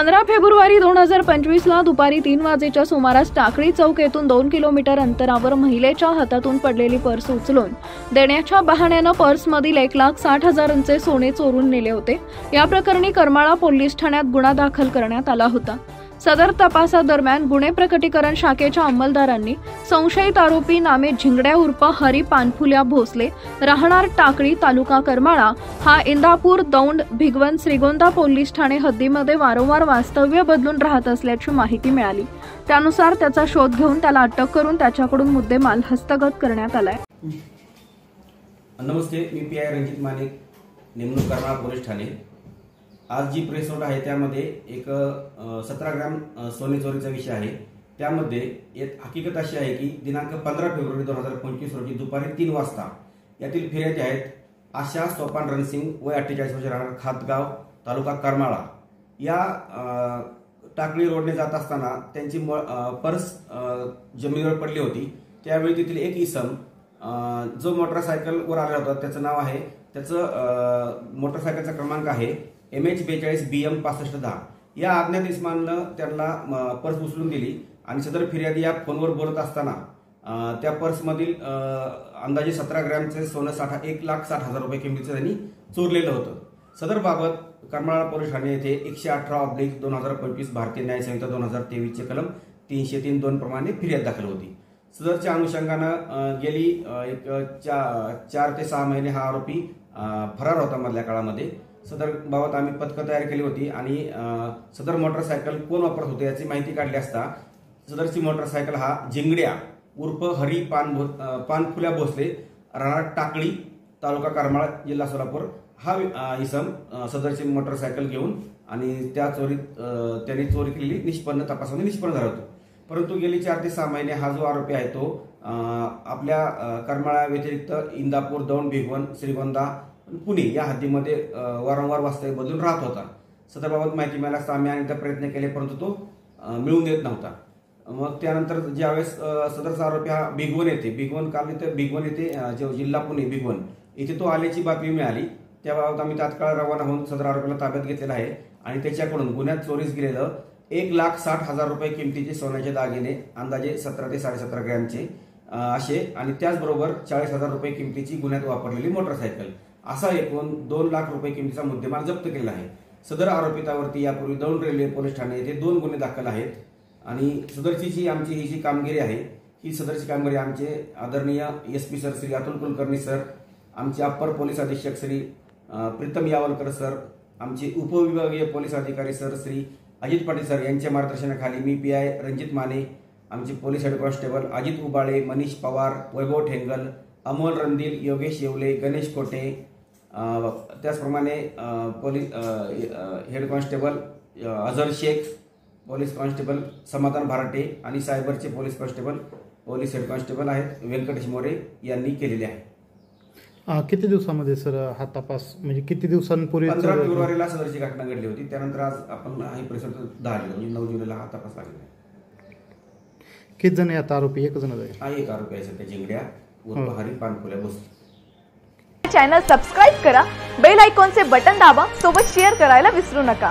15 February 2025 ला दुपारी 3 वाजेच्या सुमारास टाकळी चौक येथून 2 किलोमीटर अंतरावर महिलेच्या हातातून पडलेली पर्स उचलून देण्याच्या बहाण्यानं पर्समधील 1,60,000चे सोने चोरून नेले होते। या प्रकरणी करमाळा पोलीस ठाण्यात गुन्हा दाखल करण्यात आला होता। सदर तपासादरम्यान गुन्हे प्रकटीकरण शाखेच्या अंमलदारांनी संशयित आरोपी नामे झिंगड्या उर्फ हरी पानफुल्या भोसले राहणार टाकळी तालुका करमाळा हा इंदापूर दौंड भिगवण श्रीगोंदा पोलीस ठाणे हद्दीमध्ये वारंवार वास्तव्य बदलून राहत असल्याची माहिती मिळाली। त्यानुसार त्याचा शोध घेऊन त्याला अटक करून त्याच्याकडून मुद्देमाल हस्तगत करण्यात आलाय। नमस्ते, मी पीआय रंजित माने, नेमणूक करमाळा पोलीस ठाणे। आज जी प्रेस नोट आहे त्यामध्ये एक 17 ग्रॅम सोने चोरीचा विषय आहे। त्यामध्ये एक हकीकत अशी आहे की दिनांक 15 फेब्रुवारी 2025 रोजी दुपारी 3 वाजता यातील फिर्यादी आहेत आशा सोपान रणसिंग, वय 48 वर्ष, राहणार खातगाव तालुका करमाळा। या टाकळी रोडने जात असताना त्यांची पर्स जमिनीवर पडली होती। त्यावेळी तेथील एक इसम जो मोटरसायकलवर आला होता त्याचं नाव आहे, त्याचं मोटरसायकलचा क्रमांक आहे MH42BM 6510। या अज्ञात इसमानं त्यांना पर्स उचलून दिली आणि सदर फिर्यादी या फोनवर बोलत असताना त्या पर्समधील अंदाजे 17 ग्रॅमचे सोनं 1,60,000 रुपये किमतीचं त्यांनी चोरलेलं होतं। सदर बाबत करमाळा पोलीस ठाणे येथे 118/2025 भारतीय न्याय संहिता 2023 चे कलम 303(2) प्रमाणे फिर्याद दाखल होती। सदरच्या अनुषंगानं गेली 4 ते 6 महिने हा आरोपी फरार होता। मधल्या काळामध्ये सदर बाबत आम्ही पथकं तयार केली होती आणि सदर मोटरसायकल कोण वापरत होते याची माहिती काढली असता सदरची मोटरसायकल हा झिंगड्या उर्फ हरी पानफुल्या भोसले राहणार टाकळी तालुका करमाळा जिल्हा सोलापूर हा इसम सदरची मोटरसायकल घेऊन आणि त्या चोरीत त्यांनी चोरी केलेली तपासामध्ये निष्पन्न झाला होता। परंतु गेली 4 ते 6 महिने हा जो आरोपी आहे तो आपल्या करमाळा व्यतिरिक्त इंदापूर, दौंड, भिगवण, श्रीगोंदा, पुणे या हद्दीमध्ये वारंवार वास्तव्य बदलून राहत होता। सदर बाबत माहिती मिळाल्यास आम्ही अनेकदा प्रयत्न केले परंतु तो मिळून देत नव्हता। मग त्यानंतर ज्यावेळेस सदरचा आरोपी हा भिगवण येथे जो जिल्हा पुणे भिगवण इथे तो आल्याची बातमी मिळाली। त्याबाबत आम्ही तात्काळ रवाना होऊन सदर आरोपीला ताब्यात घेतलेला आहे आणि त्याच्याकडून गुन्ह्यात चोरीस गेलेलं 1,60,000 रुपये किमतीचे सोन्याचे दागिने अंदाजे 17 ते 17.5 ग्रॅमचे असे आणि त्याचबरोबर 40,000 रुपये किमतीची गुन्ह्यात वापरलेली मोटरसायकल असा एकूण 2 लाख रुपये किमतीचा मुद्देमाल जप्त केला आहे। सदर आरोपितावरती यापूर्वी दौंड रेल्वे पोलीस ठाणे येथे 2 गुन्हे दाखल आहेत आणि सदरची जी आमची ही जी कामगिरी आहे ही सदरची कामगिरी आमचे आदरणीय SP sir Shri Atul Kulkarni sir, आमचे अप्पर पोलीस अधीक्षक श्री प्रीतम यावलकर सर, आमचे उपविभागीय पोलीस अधिकारी सर श्री अजित पाटील सर यांच्या मार्गदर्शनाखाली मी पीआय रंजित माने, आमचे police head constable Ajit Ubale, Manish Pawar, Vaibhav Thengal, Amol Randil, Yogesh Yewale, Ganesh Kote, त्याचप्रमाणे police head constable Azhar Shaikh, police constable Samadhan Bharate आणि सायबरचे police constable police head constable आहेत व्यंकटेश मोरे यांनी केलेले आहे। किती दिवसामध्ये सर हा तपास, म्हणजे किती दिवसांपूर्वी? 15 फेब्रुवारीला सदरची घटना घडली होती। त्यानंतर आज आपण ही परिसर 10 म्हणजे 9 जुलैला हा तपास लागला आहे। किती जण आहेत आरोपी? एक जण आहे? हा एक आरोपी आहे सध्या, झिंगड्या उर्फ हरी पानफुल्या भोसले। चॅनल सबस्क्राइब करा, बेल आयकॉनचे बटन दाबा, सोबत शेअर करायला विसरू नका।